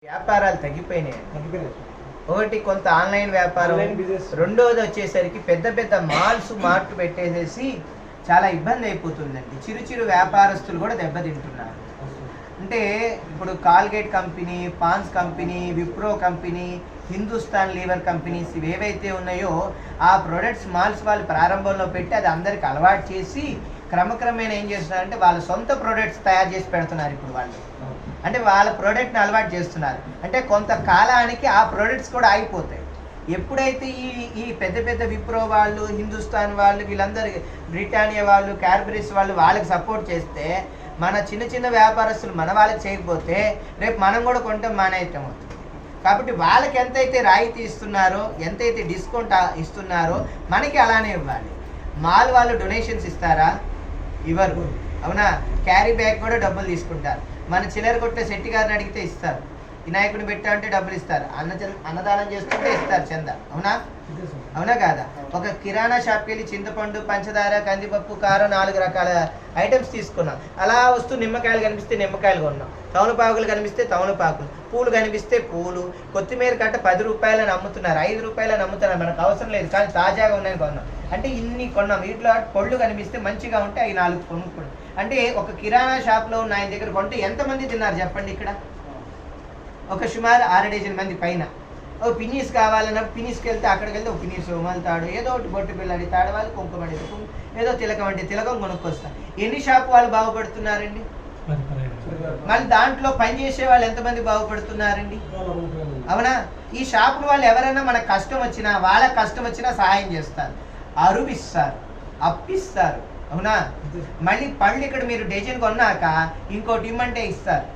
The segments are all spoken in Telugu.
వ్యాపారాలు తగ్గిపోయినాయి. ఒకటి కొంత ఆన్లైన్ వ్యాపారం, రెండోది వచ్చేసరికి పెద్ద పెద్ద మార్ట్ పెట్టేసేసి చాలా ఇబ్బంది అయిపోతుందండి. చిరు వ్యాపారస్తులు కూడా దెబ్బతింటున్నారు. అంటే ఇప్పుడు Colgate company, Pond's company, Wipro company, Hindustan Lever companies ఏవైతే ఉన్నాయో ఆ ప్రొడక్ట్స్ మాల్స్ వాళ్ళు ప్రారంభంలో పెట్టి అది అందరికి అలవాటు చేసి క్రమక్రమేణా ఏం చేస్తున్నారంటే వాళ్ళ సొంత ప్రొడక్ట్స్ తయారు చేసి పెడుతున్నారు. ఇప్పుడు వాళ్ళు అంటే వాళ్ళ ప్రోడక్ట్ని అలవాటు చేస్తున్నారు. అంటే కొంత కాలానికి ఆ ప్రోడక్ట్స్ కూడా ఆగిపోతాయి. ఎప్పుడైతే ఈ పెద్ద పెద్ద విప్రో వాళ్ళు, హిందుస్థాన్ వాళ్ళు, వీళ్ళందరూ బ్రిటానియా వాళ్ళు, క్యాడ్బరీస్ వాళ్ళు వాళ్ళకి సపోర్ట్ చేస్తే మన చిన్న వ్యాపారస్తులు మన వాళ్ళకి చేయకపోతే రేపు మనం కూడా కొంటాం మానేయటం అవుతుంది. కాబట్టి వాళ్ళకి ఎంతైతే రాయితీ ఇస్తున్నారో, ఎంతైతే డిస్కౌంట్ ఇస్తున్నారో మనకి అలానే ఇవ్వాలి. మాల్ వాళ్ళు డొనేషన్స్ ఇస్తారా? ఇవ్వరు. అవునా? క్యారీ బ్యాగ్ కూడా డబ్బులు తీసుకుంటారు. మన చిల్లర కొట్టే శెట్టి గారిని అడిగితే ఇస్తారు. వినాయకుడిని పెట్టా అంటే డబ్బులు ఇస్తారు. అన్నదానం చేస్తుంటే ఇస్తారు చందా. అవునా కాదా? ఒక కిరాణా షాప్కి వెళ్ళి చింతపండు, పంచదార, కందిపప్పు, కారం 4 రకాల ఐటమ్స్ తీసుకున్నాం. అలా వస్తూ నిమ్మకాయలు కనిపిస్తే నిమ్మకాయలు కొన్నాం, తమలపాకులు కనిపిస్తే తమలపాకులు, పూలు కనిపిస్తే పూలు, కొత్తిమీర కట్ట 10 రూపాయలని అమ్ముతున్నారు, 5 రూపాయలని అమ్ముతున్నారు. మనకు అవసరం లేదు కానీ తాజాగా ఉన్నాయని కొన్నాం. అంటే ఇన్ని కొన్నాం. వీటిలో పళ్ళు కనిపిస్తే మంచిగా ఉంటే అవి 4 కొనుక్కున్నాం. అంటే ఒక కిరాణా షాప్లో ఉన్న ఆయన దగ్గర కొంటే ఎంతమంది తిన్నారు చెప్పండి? ఇక్కడ ఒక సుమారు 6 డజన్ మంది పైన. ఒక పినీస్ కావాలన్నప్పుడు పినీస్కి వెళ్తే అక్కడికి వెళ్తే ఒక పినీస్ మలుతాడు, ఏదో ఒకటి బొట్టు పిల్లడి తాడు, వాళ్ళు కుంకుమ ఏదో తిలకం అంటే తిలకం కొనుక్కొస్తారు. ఎన్ని షాపు వాళ్ళు బాగుపడుతున్నారండి? మళ్ళీ దాంట్లో పనిచేసే వాళ్ళు ఎంతమంది బాగుపడుతున్నారండి? అవునా? ఈ షాపుల వాళ్ళు ఎవరైనా మనకు కష్టం వచ్చినా, వాళ్ళకి కష్టం వచ్చినా సహాయం చేస్తారు, అరువిస్తారు, అప్పిస్తారు. అవునా? మళ్ళీ పళ్ళు ఇక్కడ మీరు డజన్ కొన్నాక ఇంకోటి ఇమ్మంటే ఇస్తారు.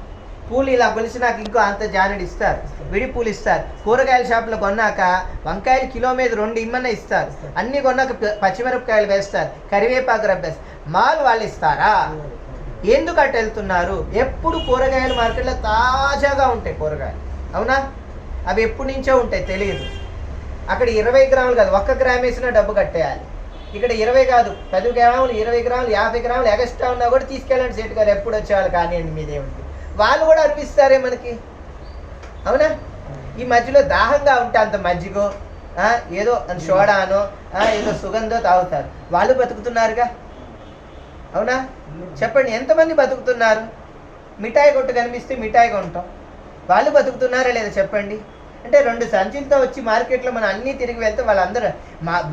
పూలు ఇలా కొలిసినాక ఇంకో అంత జానెడు ఇస్తారు, విడి పూలు ఇస్తారు. కూరగాయల షాపులో కొన్నాక వంకాయలు కిలో మీద 2 ఇమ్మన్నా ఇస్తారు. అన్నీ కొన్నాక పచ్చిమిరపకాయలు వేస్తారు, కరివేపాకు రబ్బేస్తారు. మాల్ వాళ్ళు ఇస్తారా? ఎందుకు అటు వెళ్తున్నారు? ఎప్పుడు కూరగాయల మార్కెట్లో తాజాగా ఉంటాయి కూరగాయలు. అవునా? అవి ఎప్పటి నుంచో ఉంటాయి, తెలియదు. అక్కడ 20 గ్రాములు కాదు, 1 గ్రామ్ వేసినా డబ్బు కట్టేయాలి. ఇక్కడ 20 కాదు, 10 గ్రాములు, 20 గ్రాములు, 50 గ్రాములు ఎక్స్ట్రా ఉన్నా కూడా తీసుకెళ్ళండి సేటు గారు, ఎప్పుడు వచ్చేవాళ్ళు కానివ్వండి మీదేమిటి. వాళ్ళు కూడా అనిపిస్తారే మనకి. అవునా? ఈ మధ్యలో దాహంగా ఉంటే అంత మజ్జిగో ఏదో సోడానో ఏదో సుగంధో తాగుతారు. వాళ్ళు బతుకుతున్నారుగా. అవునా? చెప్పండి, ఎంతమంది బతుకుతున్నారు? మిఠాయి కొట్టు కనిపిస్తే మిఠాయి కొంటాం. వాళ్ళు బతుకుతున్నారా లేదా చెప్పండి? అంటే 2 సంచులతో వచ్చి మార్కెట్లో మనం అన్నీ తిరిగి వెళ్తే వాళ్ళందరూ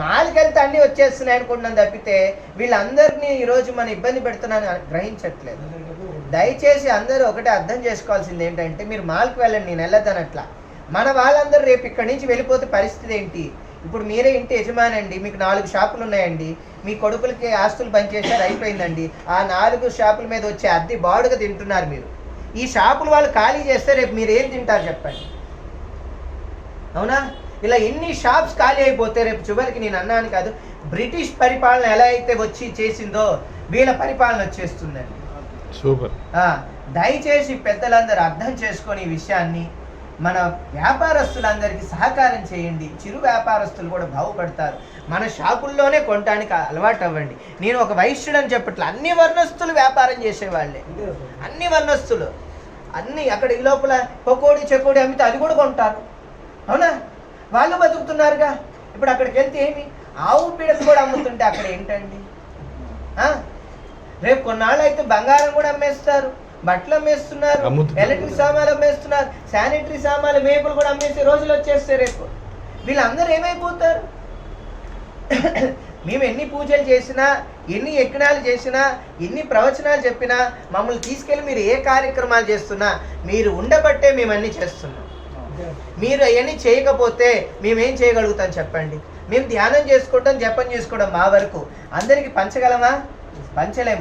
మాల్కి వెళ్తే అన్నీ వచ్చేస్తున్నాయి అనుకుంటున్నాం తప్పితే వీళ్ళందరినీ ఈరోజు మనం ఇబ్బంది పెడుతున్నాను గ్రహించట్లేదు. దయచేసి అందరూ ఒకటే అర్థం చేసుకోవాల్సింది ఏంటంటే, మీరు మాల్కి వెళ్ళండి, నేను వెళ్ళొద్దనట్లా. మన వాళ్ళందరూ రేపు ఇక్కడి నుంచి వెళ్ళిపోతే పరిస్థితి ఏంటి? ఇప్పుడు మీరే ఇంటి యజమానండి, మీకు 4 షాపులు ఉన్నాయండి, మీ కొడుకులకి ఆస్తులు పనిచేశారు, అయిపోయిందండి. ఆ 4 షాపుల మీద వచ్చే అద్దె బాడుగా తింటున్నారు మీరు. ఈ షాపులు వాళ్ళు ఖాళీ చేస్తే రేపు మీరు ఏం తింటారు చెప్పండి? అవునా? ఇలా ఎన్ని షాప్స్ ఖాళీ అయిపోతే రేపు చివరికి, నేను అన్నాను కాదు, బ్రిటిష్ పరిపాలన ఎలా అయితే వచ్చి చేసిందో వీళ్ళ పరిపాలన వచ్చేస్తుందండి. సూపర్. దయచేసి పెద్దలందరూ అర్థం చేసుకొని ఈ విషయాన్ని మన వ్యాపారస్తులందరికీ సహకారం చేయండి. చిరు వ్యాపారస్తులు కూడా బాగుపడతారు. మన షాపుల్లోనే కొనడానికి అలవాటు అవ్వండి. నేను ఒక వైశ్యుడు అని చెప్పట్లే, అన్ని వర్ణస్తులు వ్యాపారం చేసేవాళ్ళే, అన్ని వర్ణస్తులు, అన్ని. అక్కడ ఈ లోపల పకోడీ చెకోడీ అమ్మితే అది కూడా కొంటారు. అవునా? వాళ్ళు బతుకుతున్నారుగా. ఇప్పుడు అక్కడికి వెళ్తే ఏమి ఆవు పీడలు కూడా అమ్ముతుంటే అక్కడ ఏంటండి? రేపు కొన్నాళ్ళు అయితే బంగారం కూడా అమ్మేస్తారు, బట్టలు అమ్మేస్తున్నారు, ఎలక్ట్రిక్ సామాన్లు అమ్మేస్తున్నారు, శానిటరీ సామాన్లు, మేపులు కూడా అమ్మేసే రోజులు వచ్చేస్తాయి రేపు. వీళ్ళందరూ ఏమైపోతారు? మేము ఎన్ని పూజలు చేసినా, ఎన్ని యజ్ఞాలు చేసినా, ఎన్ని ప్రవచనాలు చెప్పినా, మమ్మల్ని తీసుకెళ్ళి మీరు ఏ కార్యక్రమాలు చేస్తున్నా మీరు ఉండబట్టే మేము అన్నీ చేస్తున్నాం. మీరు అవన్నీ చేయకపోతే మేమేం చేయగలుగుతాం చెప్పండి? మేము ధ్యానం చేసుకుంటాం, జపం చేసుకోవడం మా వరకు. అందరికీ పంచగలమా? పంచలేము.